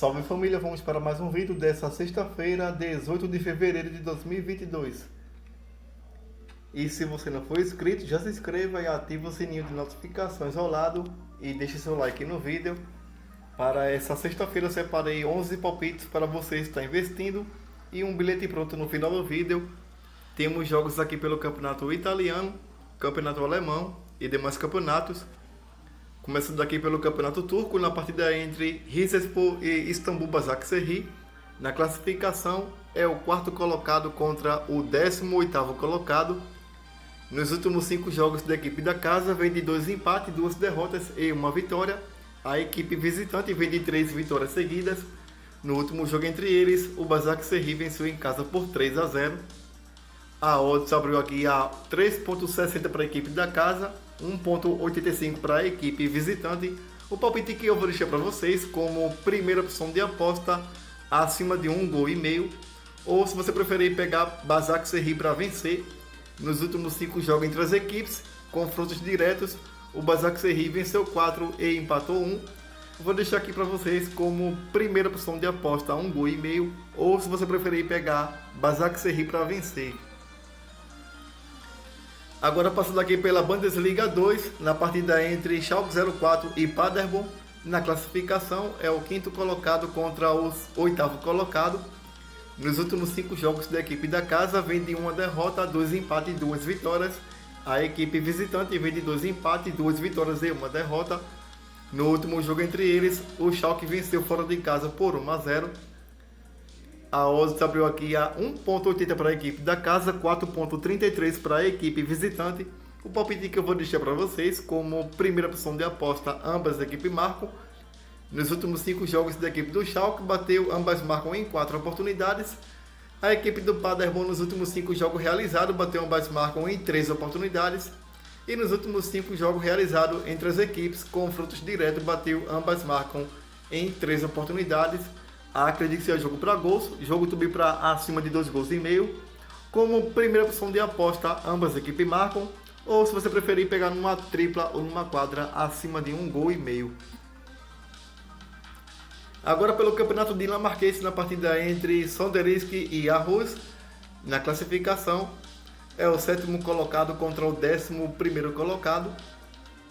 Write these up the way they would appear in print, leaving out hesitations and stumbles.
Salve família, vamos para mais um vídeo dessa sexta-feira, 18 de fevereiro de 2022. E se você não for inscrito, já se inscreva e ative o sininho de notificações ao lado e deixe seu like no vídeo. Para essa sexta-feira eu separei 11 palpites para você estar investindo e um bilhete pronto no final do vídeo. Temos jogos aqui pelo campeonato italiano, campeonato alemão e demais campeonatos. Começando aqui pelo campeonato turco, na partida entre Rizespor e Istambul Başakşehir. Na classificação é o quarto colocado contra o 18º colocado. Nos últimos 5 jogos da equipe da casa vem de 2 empates, 2 derrotas e 1 vitória. A equipe visitante vem de 3 vitórias seguidas. No último jogo entre eles, o Başakşehir venceu em casa por 3-0. A odds abriu aqui a 3.60 para a equipe da casa, 1.85 para a equipe visitante. O palpite que eu vou deixar para vocês como primeira opção de aposta acima de 1,5 gol. Ou se você preferir pegar Başakşehir para vencer. Nos últimos 5 jogos entre as equipes, confrontos diretos, o Başakşehir venceu 4 e empatou 1. Vou deixar aqui para vocês como primeira opção de aposta 1,5 gol. Ou se você preferir pegar Başakşehir para vencer. Agora passando aqui pela Bundesliga 2, na partida entre Schalke 04 e Paderborn. Na classificação é o quinto colocado contra o 8º colocado. Nos últimos 5 jogos da equipe da casa vem de 1 derrota, 2 empates e 2 vitórias. A equipe visitante vem de 2 empates, 2 vitórias e 1 derrota. No último jogo entre eles, o Schalke venceu fora de casa por 1-0. A odds abriu aqui a 1.80 para a equipe da casa, 4.33 para a equipe visitante. O palpite que eu vou deixar para vocês como primeira opção de aposta, ambas as equipes marcam. Nos últimos 5 jogos da equipe do Schalke, ambas marcam em 4 oportunidades. A equipe do Paderborn nos últimos 5 jogos realizados, ambas marcam em 3 oportunidades. E nos últimos 5 jogos realizados entre as equipes, confrontos diretos, ambas marcam em 3 oportunidades. Acredito que seja jogo para gols, jogo também para acima de 2,5 gols. Como primeira opção de aposta, ambas as equipes marcam. Ou se você preferir pegar numa tripla ou numa quadra acima de 1,5 gol. Agora pelo campeonato dinamarquês, na partida entre Sonderjysk e Aarhus. Na classificação é o 7º colocado contra o 11º colocado.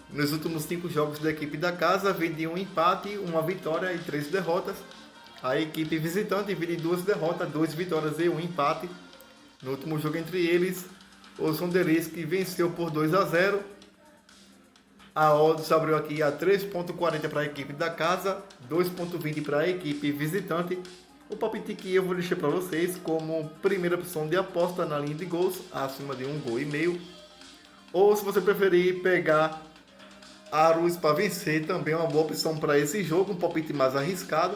Nos últimos 5 jogos da equipe da casa vem de 1 empate, 1 vitória e 3 derrotas. A equipe visitante vem de 2 derrotas, 2 vitórias e 1 empate. No último jogo entre eles, o Sonderjysk venceu por 2-0. A odds abriu aqui a 3.40 para a equipe da casa, 2.20 para a equipe visitante. O palpite que eu vou deixar para vocês como primeira opção de aposta na linha de gols, acima de 1,5 gol. Ou se você preferir pegar Aarhus para vencer, também é uma boa opção para esse jogo, um palpite mais arriscado.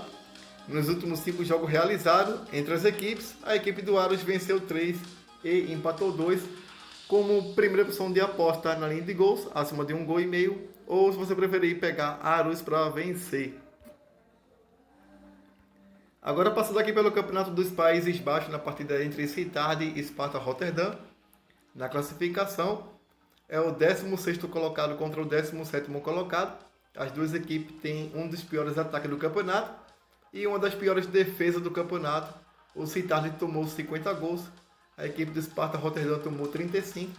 Nos últimos 5 jogos realizados entre as equipes, a equipe do Aarhus venceu 3 e empatou 2. Como primeira opção de aposta na linha de gols, acima de 1,5 gol. Ou se você preferir pegar Aarhus para vencer. Agora passando aqui pelo campeonato dos Países Baixos, na partida entre Sittard e Sparta Rotterdam. Na classificação é o 16º colocado contra o 17º colocado. As duas equipes têm um dos piores ataques do campeonato e uma das piores defesas do campeonato. O Sittard tomou 50 gols, a equipe do Sparta Rotterdam tomou 35.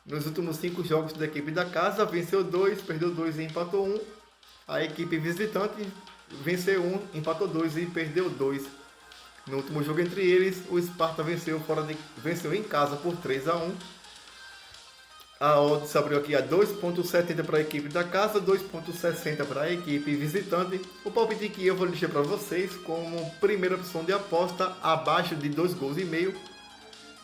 Nos últimos 5 jogos da equipe da casa, venceu 2, perdeu 2 e empatou 1. A equipe visitante venceu 1, empatou 2 e perdeu 2. No último jogo entre eles, o Sparta venceu em casa por 3-1. A odds abriu aqui a 2.70 para a equipe da casa, 2.60 para a equipe visitante. O palpite que eu vou deixar para vocês como primeira opção de aposta abaixo de 2,5 gols.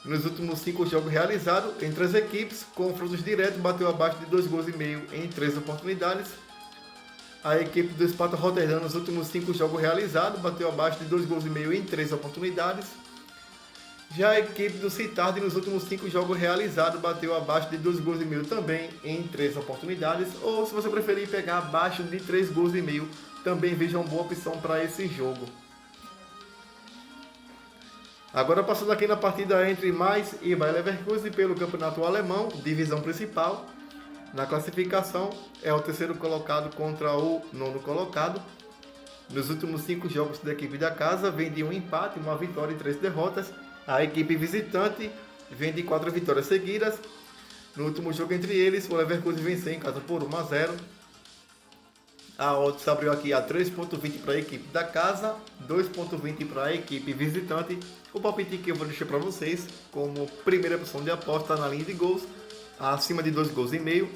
Nos últimos 5 jogos realizados entre as equipes, confrontos diretos, bateu abaixo de 2,5 gols em 3 oportunidades. A equipe do Sparta Rotterdam nos últimos 5 jogos realizados, bateu abaixo de 2,5 gols em 3 oportunidades. Já a equipe do Sittard nos últimos 5 jogos realizados bateu abaixo de 2,5 gols também em 3 oportunidades. Ou se você preferir pegar abaixo de 3,5 gols, também veja uma boa opção para esse jogo. Agora passando aqui na partida entre Mainz e Bayer Leverkusen pelo campeonato alemão, divisão principal. Na classificação é o 3º colocado contra o 9º colocado. Nos últimos 5 jogos da equipe da casa, vem de um empate, uma vitória e 3 derrotas. A equipe visitante vem de 4 vitórias seguidas. No último jogo entre eles, o Leverkusen venceu em casa por 1-0. A odds abriu aqui a 3.20 para a equipe da casa, 2.20 para a equipe visitante. O palpite que eu vou deixar para vocês como primeira opção de aposta na linha de gols, acima de 2 gols e meio.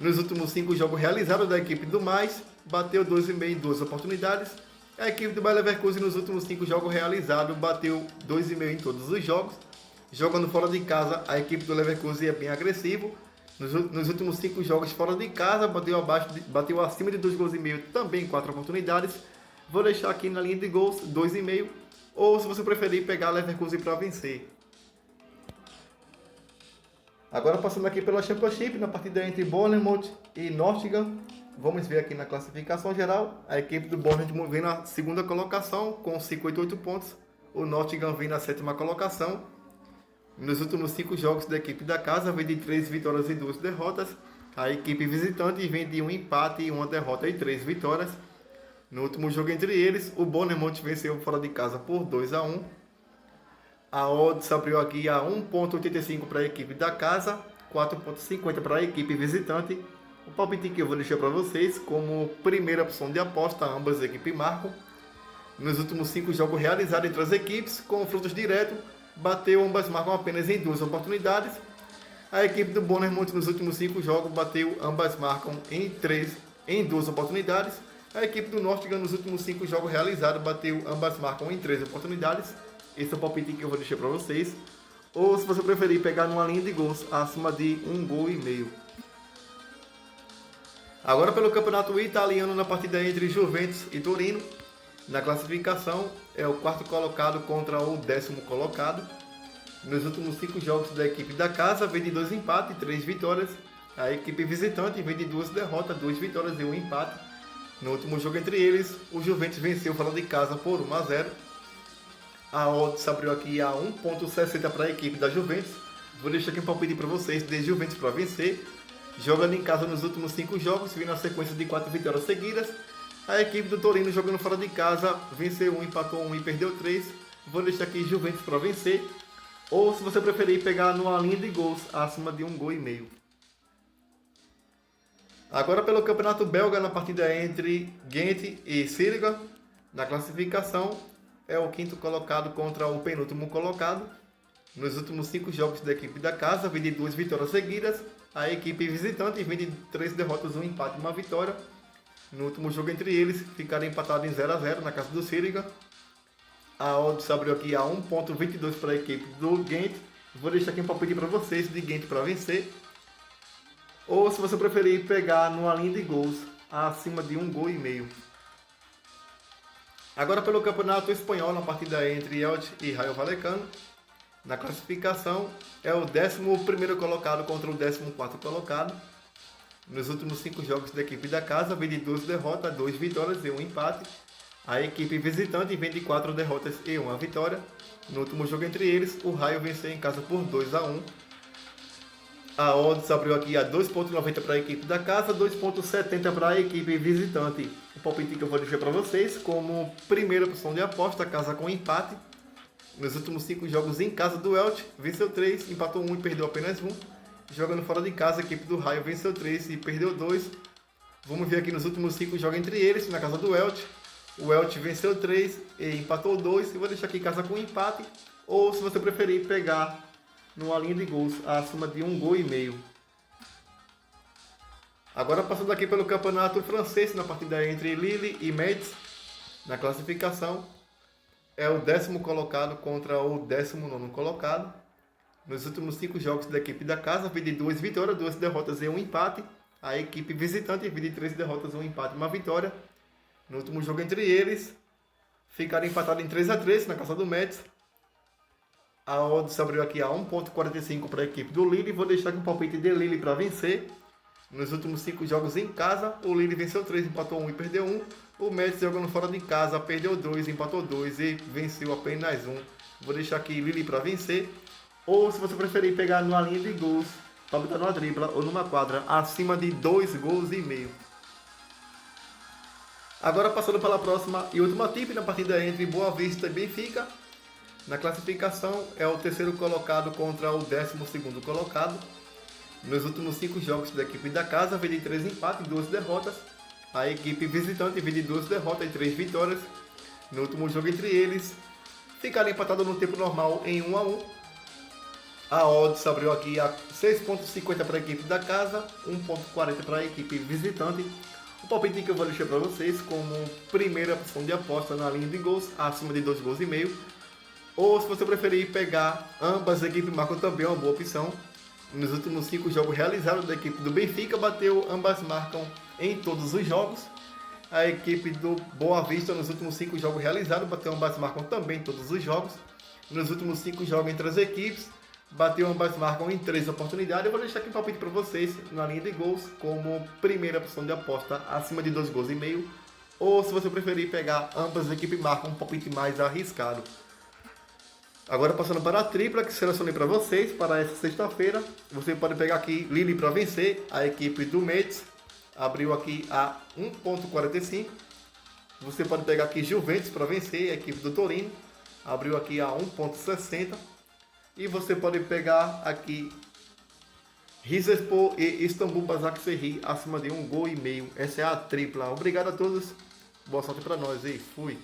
Nos últimos 5 jogos realizados da equipe do Mais, bateu 2,5 em 2 oportunidades. A equipe do Bayer Leverkusen nos últimos 5 jogos realizados bateu 2,5 em todos os jogos. Jogando fora de casa, a equipe do Leverkusen é bem agressivo. Nos últimos 5 jogos fora de casa, bateu acima de 2 gols e meio, também em 4 oportunidades. Vou deixar aqui na linha de gols 2,5, ou se você preferir pegar a Leverkusen para vencer. Agora passando aqui pela Championship, na partida entre Bournemouth e Nottingham. Vamos ver aqui na classificação geral. A equipe do Bournemouth vem na segunda colocação com 58 pontos. O Nottingham vem na sétima colocação. Nos últimos 5 jogos da equipe da casa, vem de 3 vitórias e 2 derrotas. A equipe visitante vem de um empate, 1 derrota e 3 vitórias. No último jogo entre eles, o Bournemouth venceu fora de casa por 2-1. A odds abriu aqui a 1.85 para a equipe da casa, 4.50 para a equipe visitante. O palpite que eu vou deixar para vocês como primeira opção de aposta, ambas as equipes marcam. Nos últimos 5 jogos realizados entre as equipes, confrontos diretos, ambas marcam apenas em 2 oportunidades. A equipe do Bournemouth nos últimos 5 jogos ambas marcam em 2 oportunidades. A equipe do Nottingham nos últimos 5 jogos realizados ambas marcam em 3 oportunidades. Esse é o palpite que eu vou deixar para vocês. Ou se você preferir pegar numa linha de gols acima de 1 gol e meio. Agora pelo campeonato italiano, na partida entre Juventus e Torino. Na classificação é o 4º colocado contra o 10º colocado. Nos últimos 5 jogos da equipe da casa, vem de 2 empates e 3 vitórias. A equipe visitante vem de 2 derrotas, 2 vitórias e 1 empate. No último jogo entre eles, o Juventus venceu fora de casa por 1-0. A odds abriu aqui a 1.60 para a equipe da Juventus. Vou deixar aqui um palpite para vocês de Juventus para vencer. Jogando em casa nos últimos 5 jogos, vem na sequência de 4 vitórias seguidas. A equipe do Torino jogando fora de casa, venceu 1, empatou 1 e perdeu 3. Vou deixar aqui Juventus para vencer. Ou se você preferir pegar numa linha de gols acima de 1 gol e meio. Agora pelo campeonato belga, na partida entre Ghent e Siriga. Na classificação é o 5º colocado contra o penúltimo colocado. Nos últimos 5 jogos da equipe da casa, vem de 2 vitórias seguidas. A equipe visitante vem de 3 derrotas, 1 empate e 1 vitória. No último jogo entre eles, ficaram empatados em 0-0 na casa do Siriga. A odds abriu aqui a 1.22 para a equipe do Ghent. Vou deixar aqui um palpite para vocês de Ghent para vencer. Ou se você preferir pegar numa linha de gols acima de 1 gol e meio. Agora pelo campeonato espanhol, na partida entre Elche e Rayo Vallecano. Na classificação é o 11º colocado contra o 14º colocado. Nos últimos 5 jogos da equipe da casa, vem de 2 derrotas, 2 vitórias e 1 empate. A equipe visitante vem de 4 derrotas e 1 vitória. No último jogo entre eles, o Rayo venceu em casa por 2-1. A odds abriu aqui a 2.90 para a equipe da casa, 2.70 para a equipe visitante. O palpite que eu vou deixar para vocês como primeira opção de aposta, casa com empate. Nos últimos 5 jogos em casa do Elche, venceu 3, empatou 1 e perdeu apenas 1. Jogando fora de casa, a equipe do Rayo venceu 3 e perdeu 2. Vamos ver aqui nos últimos 5 jogos entre eles, na casa do Elche. O Elche venceu 3 e empatou 2. E vou deixar aqui casa com empate. Ou, se você preferir, pegar numa linha de gols acima de 1 gol e meio. Agora passando aqui pelo campeonato francês, na partida entre Lille e Metz. Na classificação é o 10º colocado contra o 19º colocado. Nos últimos 5 jogos da equipe da casa, vem de 2 vitórias, 2 derrotas e 1 empate. A equipe visitante vem de 3 derrotas, 1 empate e 1 vitória. No último jogo entre eles, ficaram empatados em 3-3 na casa do Metz. A odds abriu aqui a 1.45 para a equipe do Lille. Vou deixar aqui um palpite de Lille para vencer. Nos últimos 5 jogos em casa, o Lille venceu 3, empatou 1 e perdeu 1. O Metz jogando fora de casa, perdeu 2, empatou 2 e venceu apenas 1. Vou deixar aqui Lille para vencer. Ou, se você preferir, pegar numa linha de gols, para botar numa dribla ou numa quadra, acima de 2 gols e meio. Agora passando para a próxima e última tip, na partida entre Boa Vista e Benfica. Na classificação é o terceiro colocado contra o 12º colocado. Nos últimos 5 jogos da equipe da casa, vem de 3 empates e 2 derrotas. A equipe visitante vem de 2 derrotas e 3 vitórias. No último jogo entre eles, ficaram empatados no tempo normal em 1-1. A odds abriu aqui a 6,50 para a equipe da casa, 1,40 para a equipe visitante. O palpite que eu vou deixar para vocês como primeira opção de aposta na linha de gols, acima de 2,5 gols. Ou se você preferir pegar ambas, a equipe marcam também uma boa opção. Nos últimos 5 jogos realizados da equipe do Benfica, ambas marcam em todos os jogos. A equipe do Boa Vista, nos últimos 5 jogos realizados, ambas marcam também em todos os jogos. Nos últimos 5 jogos entre as equipes, ambas marcam em 3 oportunidades. Eu vou deixar aqui um palpite para vocês na linha de gols como primeira opção de aposta acima de 2,5 gols. Ou se você preferir pegar ambas, a equipe marcam um palpite mais arriscado. Agora passando para a tripla que selecionei para vocês para essa sexta-feira. Você pode pegar aqui Lille para vencer, a equipe do Metz abriu aqui a 1,45. Você pode pegar aqui Juventus para vencer, a equipe do Torino abriu aqui a 1,60. E você pode pegar aqui Rizespor e Istambul Basaksehir acima de 1,5 gols. Essa é a tripla. Obrigado a todos, boa sorte para nós e fui!